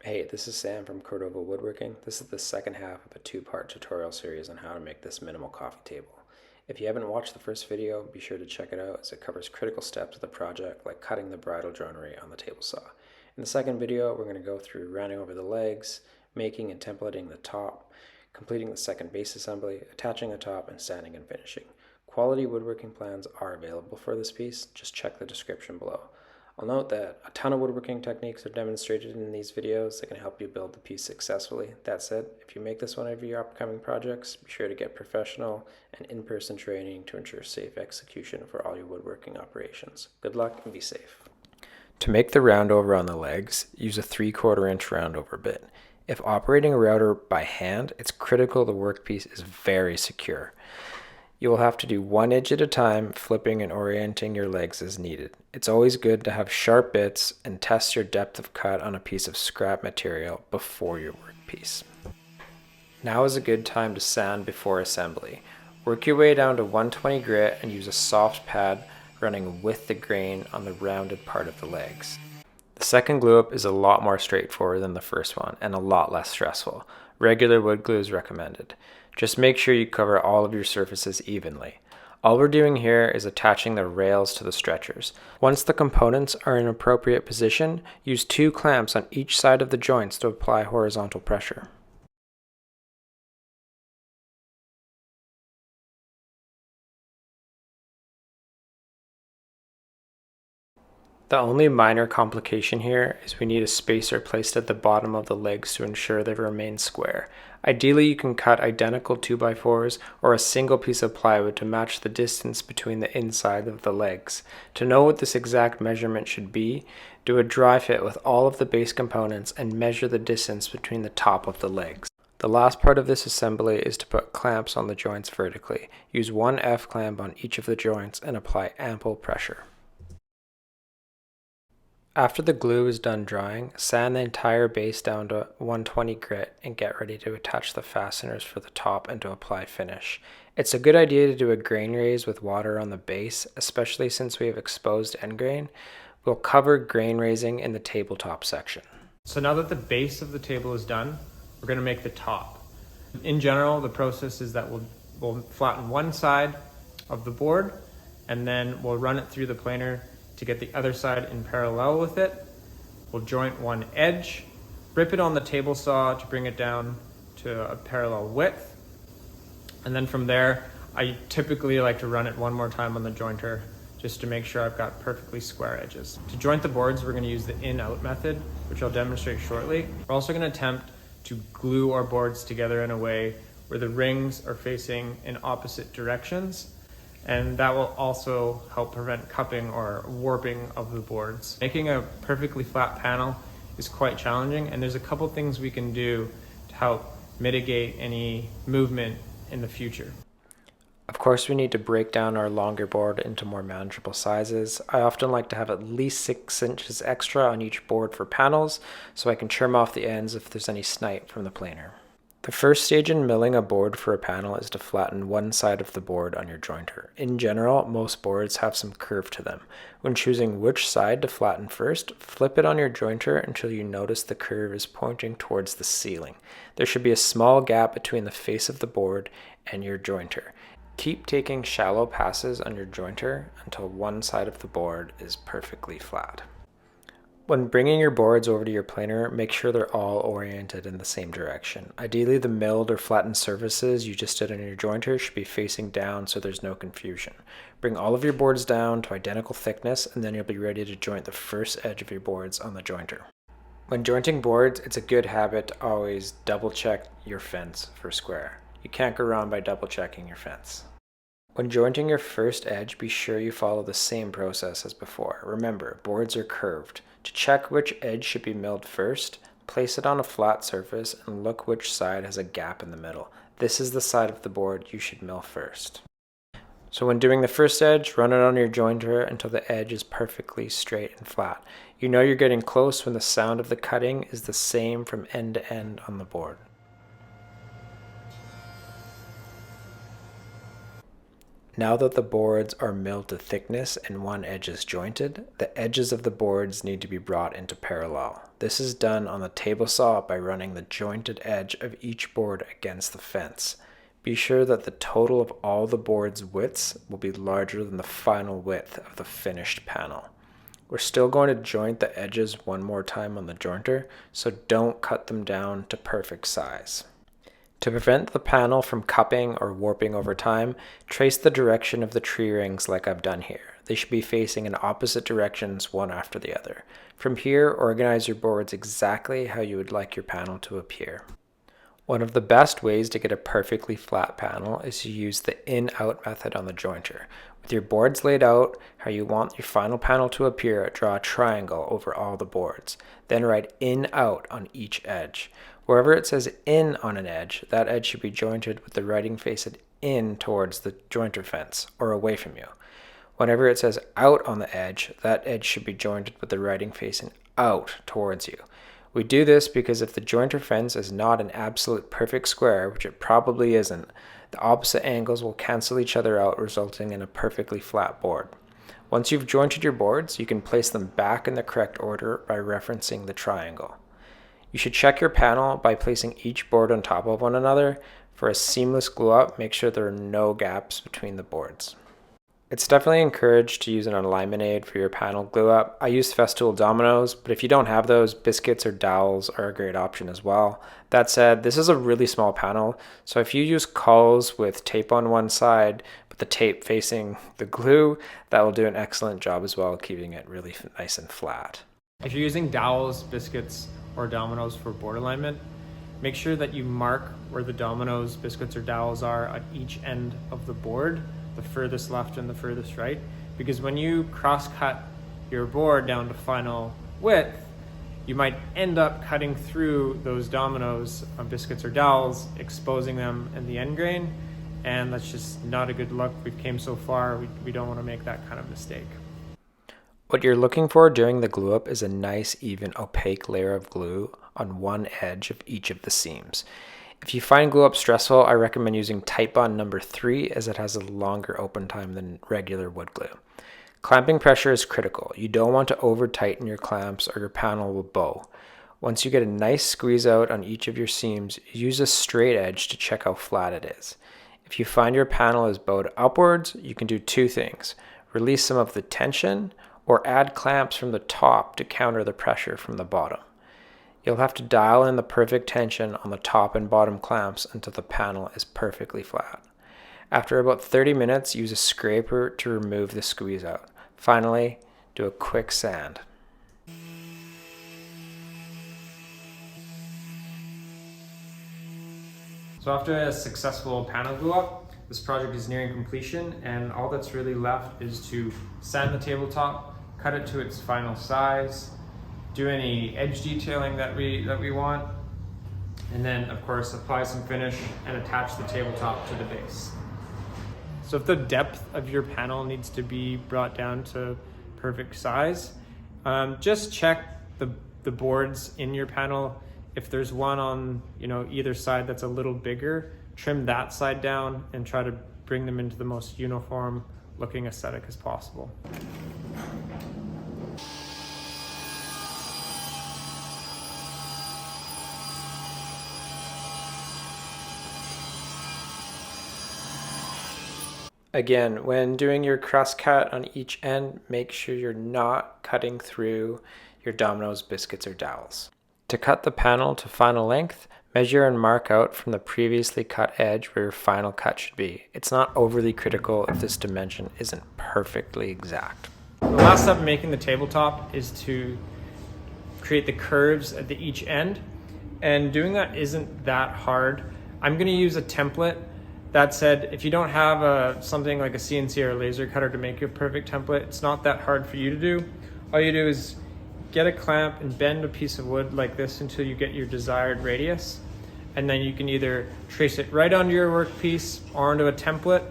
Hey, this is Sam from Cordova Woodworking. This is the second half of a two-part tutorial series on how to make this minimal coffee table. If you haven't watched the first video, be sure to check it out as it covers critical steps of the project like cutting the bridle joinery on the table saw. In the second video, we're going to go through rounding over the legs, making and templating the top, completing the second base assembly, attaching the top, and sanding and finishing. Quality woodworking plans are available for this piece, just check the description below. I'll note that a ton of woodworking techniques are demonstrated in these videos that can help you build the piece successfully. That said, if you make this one of your upcoming projects, be sure to get professional and in-person training to ensure safe execution for all your woodworking operations. Good luck and be safe. To make the round over on the legs, use a 3/4 inch round over bit. If operating a router by hand, it's critical the workpiece is very secure. You will have to do one edge at a time, flipping and orienting your legs as needed. It's always good to have sharp bits and test your depth of cut on a piece of scrap material before your workpiece. Now is a good time to sand before assembly. Work your way down to 120 grit and use a soft pad running with the grain on the rounded part of the legs. The second glue up is a lot more straightforward than the first one and a lot less stressful. Regular wood glue is recommended. Just make sure you cover all of your surfaces evenly. All we're doing here is attaching the rails to the stretchers. Once the components are in appropriate position, use 2 clamps on each side of the joints to apply horizontal pressure. The only minor complication here is we need a spacer placed at the bottom of the legs to ensure they remain square. Ideally, you can cut identical 2x4s or a single piece of plywood to match the distance between the inside of the legs. To know what this exact measurement should be, do a dry fit with all of the base components and measure the distance between the top of the legs. The last part of this assembly is to put clamps on the joints vertically. Use one F-clamp on each of the joints and apply ample pressure. After the glue is done drying, sand the entire base down to 120 grit and get ready to attach the fasteners for the top and to apply finish. It's a good idea to do a grain raise with water on the base, especially since we have exposed end grain. We'll cover grain raising in the tabletop section. So now that the base of the table is done, we're going to make the top. In general, the process is that we'll flatten one side of the board and then we'll run it through the planer to get the other side in parallel with it. We'll joint one edge, rip it on the table saw to bring it down to a parallel width. And then from there, I typically like to run it one more time on the jointer just to make sure I've got perfectly square edges. To joint the boards, we're gonna use the in-out method, which I'll demonstrate shortly. We're also gonna attempt to glue our boards together in a way where the rings are facing in opposite directions, and that will also help prevent cupping or warping of the boards. Making a perfectly flat panel is quite challenging, and there's a couple things we can do to help mitigate any movement in the future. Of course, we need to break down our longer board into more manageable sizes. I often like to have at least 6 inches extra on each board for panels, so I can trim off the ends if there's any snipe from the planer. The first stage in milling a board for a panel is to flatten one side of the board on your jointer. In general, most boards have some curve to them. When choosing which side to flatten first, flip it on your jointer until you notice the curve is pointing towards the ceiling. There should be a small gap between the face of the board and your jointer. Keep taking shallow passes on your jointer until one side of the board is perfectly flat. When bringing your boards over to your planer, make sure they're all oriented in the same direction. Ideally, the milled or flattened surfaces you just did on your jointer should be facing down so there's no confusion. Bring all of your boards down to identical thickness and then you'll be ready to joint the first edge of your boards on the jointer. When jointing boards, it's a good habit to always double check your fence for square. You can't go wrong by double checking your fence. When jointing your first edge, be sure you follow the same process as before. Remember, boards are curved. To check which edge should be milled first, place it on a flat surface and look which side has a gap in the middle. This is the side of the board you should mill first. So when doing the first edge, run it on your jointer until the edge is perfectly straight and flat. You know you're getting close when the sound of the cutting is the same from end to end on the board. Now that the boards are milled to thickness and one edge is jointed, the edges of the boards need to be brought into parallel. This is done on the table saw by running the jointed edge of each board against the fence. Be sure that the total of all the board's widths will be larger than the final width of the finished panel. We're still going to joint the edges one more time on the jointer, so don't cut them down to perfect size. To prevent the panel from cupping or warping over time, trace the direction of the tree rings like I've done here. They should be facing in opposite directions, one after the other. From here, organize your boards exactly how you would like your panel to appear. One of the best ways to get a perfectly flat panel is to use the in-out method on the jointer. With your boards laid out how you want your final panel to appear, draw a triangle over all the boards. Then write in-out on each edge. Wherever it says in on an edge, that edge should be jointed with the writing facing in towards the jointer fence or away from you. Whenever it says out on the edge, that edge should be jointed with the writing facing out towards you. We do this because if the jointer fence is not an absolute perfect square, which it probably isn't, the opposite angles will cancel each other out, resulting in a perfectly flat board. Once you've jointed your boards, you can place them back in the correct order by referencing the triangle. You should check your panel by placing each board on top of one another. For a seamless glue up, make sure there are no gaps between the boards. It's definitely encouraged to use an alignment aid for your panel glue up. I use Festool dominoes, but if you don't have those, biscuits or dowels are a great option as well. That said, this is a really small panel, so if you use cauls with tape on one side, but the tape facing the glue, that will do an excellent job as well, keeping it really nice and flat. If you're using dowels, biscuits, or dominoes for board alignment, make sure that you mark where the dominoes, biscuits, or dowels are at each end of the board, the furthest left and the furthest right, because when you cross-cut your board down to final width, you might end up cutting through those dominoes, biscuits, or dowels, exposing them in the end grain, and that's just not a good look. We've came so far, we don't want to make that kind of mistake. What you're looking for during the glue up is a nice, even, opaque layer of glue on one edge of each of the seams. If you find glue up stressful, I recommend using Titebond number 3 as it has a longer open time than regular wood glue. Clamping pressure is critical. You don't want to over tighten your clamps or your panel will bow. Once you get a nice squeeze out on each of your seams, use a straight edge to check how flat it is. If you find your panel is bowed upwards, you can do two things. Release some of the tension or add clamps from the top to counter the pressure from the bottom. You'll have to dial in the perfect tension on the top and bottom clamps until the panel is perfectly flat. After about 30 minutes, use a scraper to remove the squeeze out. Finally, do a quick sand. So after a successful panel glue up, this project is nearing completion, and all that's really left is to sand the tabletop, cut it to its final size, do any edge detailing that we want, and then of course apply some finish and attach the tabletop to the base. So if the depth of your panel needs to be brought down to perfect size, just check the boards in your panel. If there's one on either side that's a little bigger, trim that side down and try to bring them into the most uniform looking aesthetic as possible. Again, when doing your cross cut on each end, make sure you're not cutting through your dominoes, biscuits, or dowels. To cut the panel to final length, measure and mark out from the previously cut edge where your final cut should be. It's not overly critical if this dimension isn't perfectly exact. The last step in making the tabletop is to create the curves at each end, and doing that isn't that hard. I'm going to use a template. That said, if you don't have something like a CNC or a laser cutter to make a perfect template, it's not that hard for you to do. All you do is get a clamp and bend a piece of wood like this until you get your desired radius. And then you can either trace it right onto your workpiece or onto a template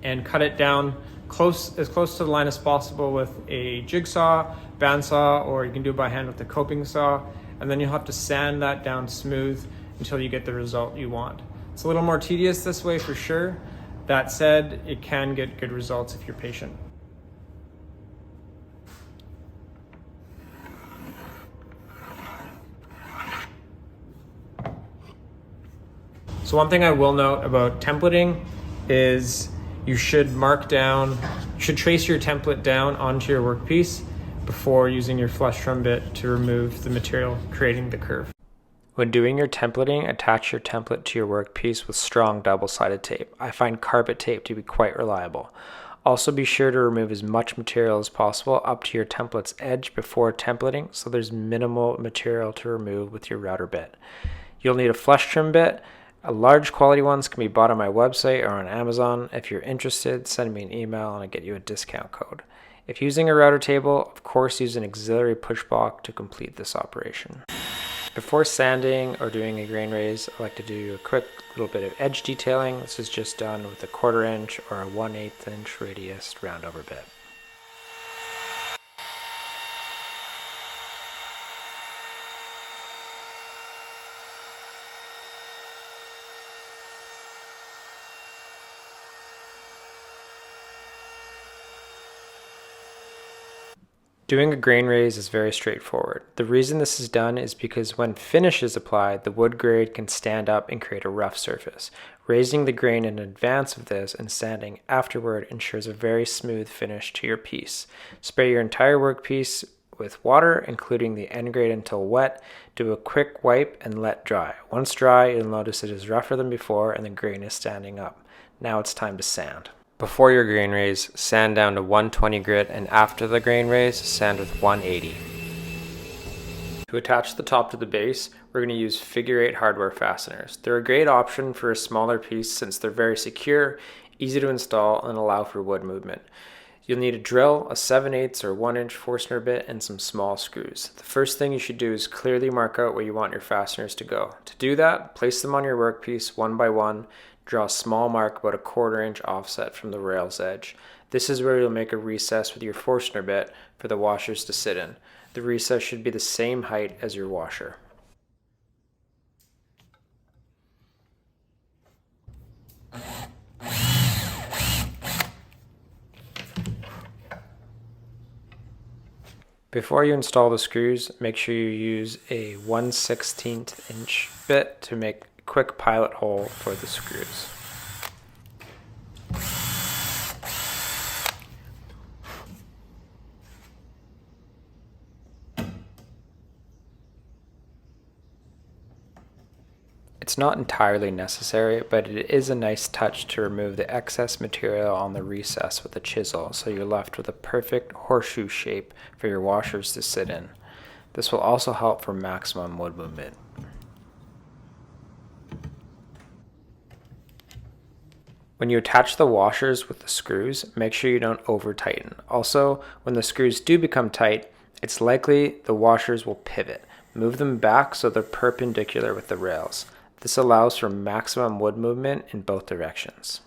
and cut it down as close to the line as possible with a jigsaw, bandsaw, or you can do it by hand with a coping saw. And then you'll have to sand that down smooth until you get the result you want. It's a little more tedious this way for sure, That said, it can get good results if you're patient. So one thing I will note about templating is you should trace your template down onto your workpiece before using your flush drum bit to remove the material, creating the curve. When doing your templating, attach your template to your workpiece with strong double-sided tape. I find carpet tape to be quite reliable. Also be sure to remove as much material as possible up to your template's edge before templating so there's minimal material to remove with your router bit. You'll need a flush trim bit. Large quality ones can be bought on my website or on Amazon. If you're interested, send me an email and I'll get you a discount code. If using a router table, of course use an auxiliary push block to complete this operation. Before sanding or doing a grain raise, I like to do a quick little bit of edge detailing. This is just done with a 1/4 inch or a 1/8 inch radius roundover bit. Doing a grain raise is very straightforward. The reason this is done is because when finish is applied, the wood grade can stand up and create a rough surface. Raising the grain in advance of this and sanding afterward ensures a very smooth finish to your piece. Spray your entire workpiece with water, including the end grade until wet. Do a quick wipe and let dry. Once dry, you'll notice it is rougher than before and the grain is standing up. Now it's time to sand. Before your grain raise, sand down to 120 grit, and after the grain raise, sand with 180. To attach the top to the base, we're going to use figure 8 hardware fasteners. They're a great option for a smaller piece since they're very secure, easy to install, and allow for wood movement. You'll need a drill, a 7/8 or 1 inch Forstner bit, and some small screws. The first thing you should do is clearly mark out where you want your fasteners to go. To do that, place them on your workpiece one by one. Draw a small mark about a 1/4 inch offset from the rail's edge. This is where you'll make a recess with your Forstner bit for the washers to sit in. The recess should be the same height as your washer. Before you install the screws, make sure you use a 1/16 inch bit to make a quick pilot hole for the screws. It's not entirely necessary, but it is a nice touch to remove the excess material on the recess with a chisel so you're left with a perfect horseshoe shape for your washers to sit in. This will also help for maximum wood movement. When you attach the washers with the screws, make sure you don't over tighten. Also, when the screws do become tight, it's likely the washers will pivot. Move them back so they're perpendicular with the rails. This allows for maximum wood movement in both directions.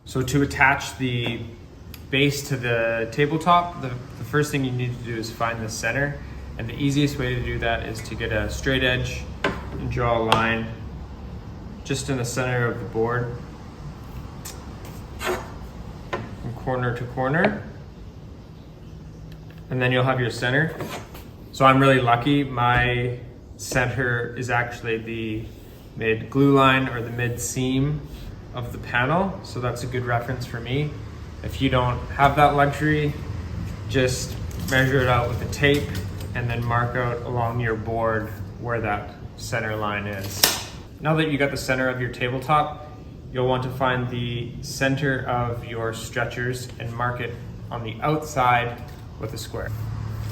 So to attach the base to the tabletop, the first thing you need to do is find the center. And the easiest way to do that is to get a straight edge and draw a line just in the center of the board, from corner to corner. And then you'll have your center. So I'm really lucky. My center is actually the mid glue line or the mid seam of the panel. So that's a good reference for me. If you don't have that luxury, just measure it out with a tape and then mark out along your board where that center line is. Now that you got the center of your tabletop, you'll want to find the center of your stretchers and mark it on the outside with a square.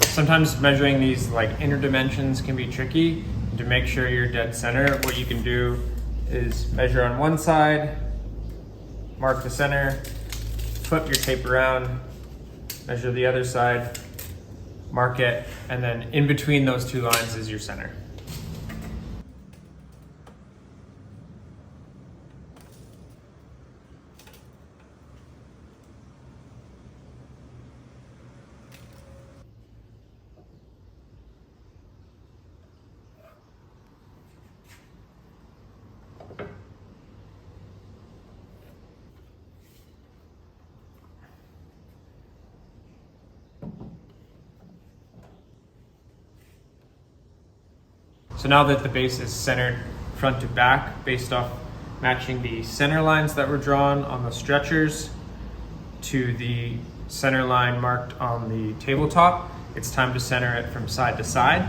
Sometimes measuring these like inner dimensions can be tricky. To make sure you're dead center, what you can do is measure on one side, mark the center, flip your tape around, measure the other side, mark it, and then in between those two lines is your center. So now that the base is centered front to back based off matching the center lines that were drawn on the stretchers to the center line marked on the tabletop, it's time to center it from side to side.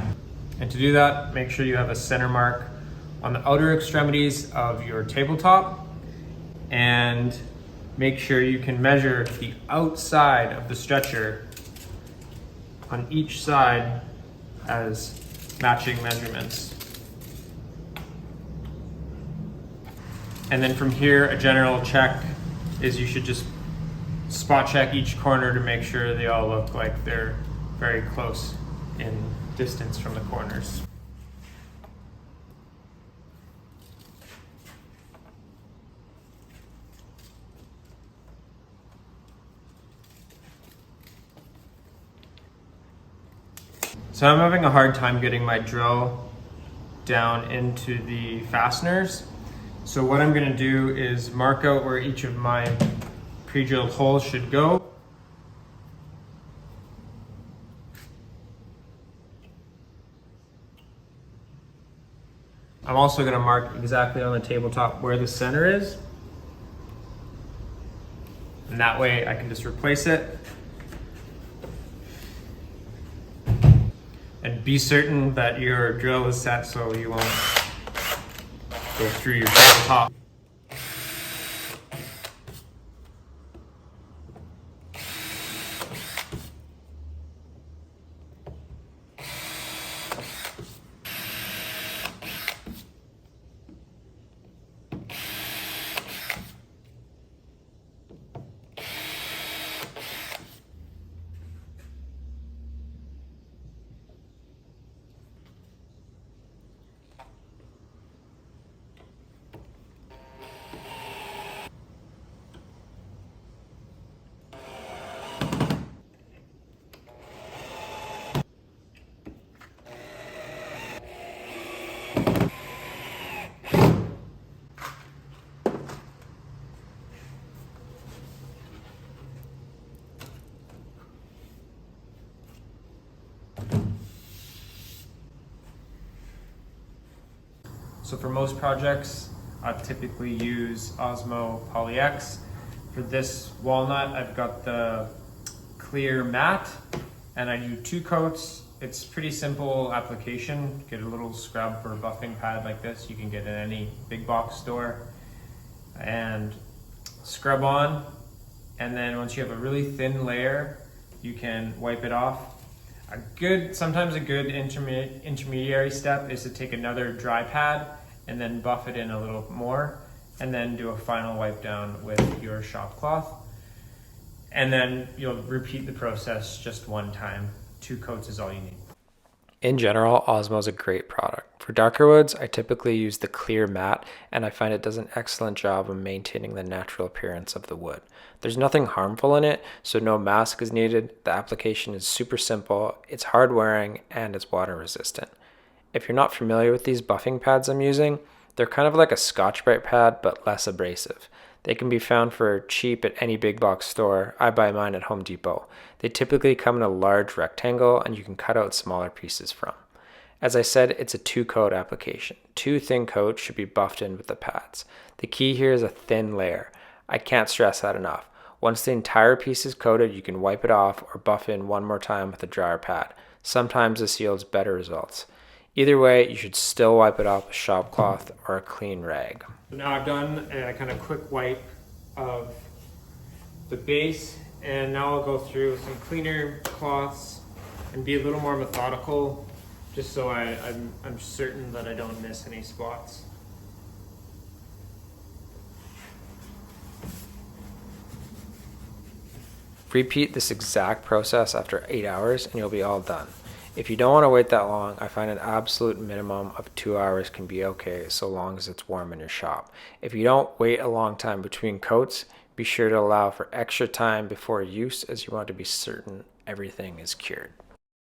And to do that, make sure you have a center mark on the outer extremities of your tabletop, and make sure you can measure the outside of the stretcher on each side as matching measurements. And then from here, a general check is you should just spot check each corner to make sure they all look like they're very close in distance from the corners. So I'm having a hard time getting my drill down into the fasteners. So what I'm going to do is mark out where each of my pre-drilled holes should go. I'm also going to mark exactly on the tabletop where the center is. And that way I can just replace it. And be certain that your drill is set so you won't go through your tabletop. So for most projects, I typically use Osmo Poly X. For this walnut, I've got the clear matte, and I do 2 coats. It's pretty simple application. Get a little scrub or buffing pad like this. You can get in any big box store. And scrub on, and then once you have a really thin layer, you can wipe it off. Sometimes a good intermediary step is to take another dry pad and then buff it in a little more, and then do a final wipe down with your shop cloth. And then you'll repeat the process just 1 time. 2 coats is all you need. In general, Osmo is a great product. For darker woods, I typically use the clear matte, and I find it does an excellent job of maintaining the natural appearance of the wood. There's nothing harmful in it, so no mask is needed. The application is super simple, it's hard wearing, and it's water resistant. If you're not familiar with these buffing pads I'm using, they're kind of like a Scotch-Brite pad, but less abrasive. They can be found for cheap at any big box store. I buy mine at Home Depot. They typically come in a large rectangle, and you can cut out smaller pieces from. As I said, it's a 2-coat application. 2 thin coats should be buffed in with the pads. The key here is a thin layer. I can't stress that enough. Once the entire piece is coated, you can wipe it off or buff in 1 more time with a drier pad. Sometimes this yields better results. Either way, you should still wipe it off with shop cloth or a clean rag. So now I've done a kind of quick wipe of the base, and now I'll go through some cleaner cloths and be a little more methodical, just so I'm certain that I don't miss any spots. Repeat this exact process after 8 hours and you'll be all done. If you don't want to wait that long, I find an absolute minimum of 2 hours can be okay so long as it's warm in your shop. If you don't wait a long time between coats, be sure to allow for extra time before use, as you want to be certain everything is cured.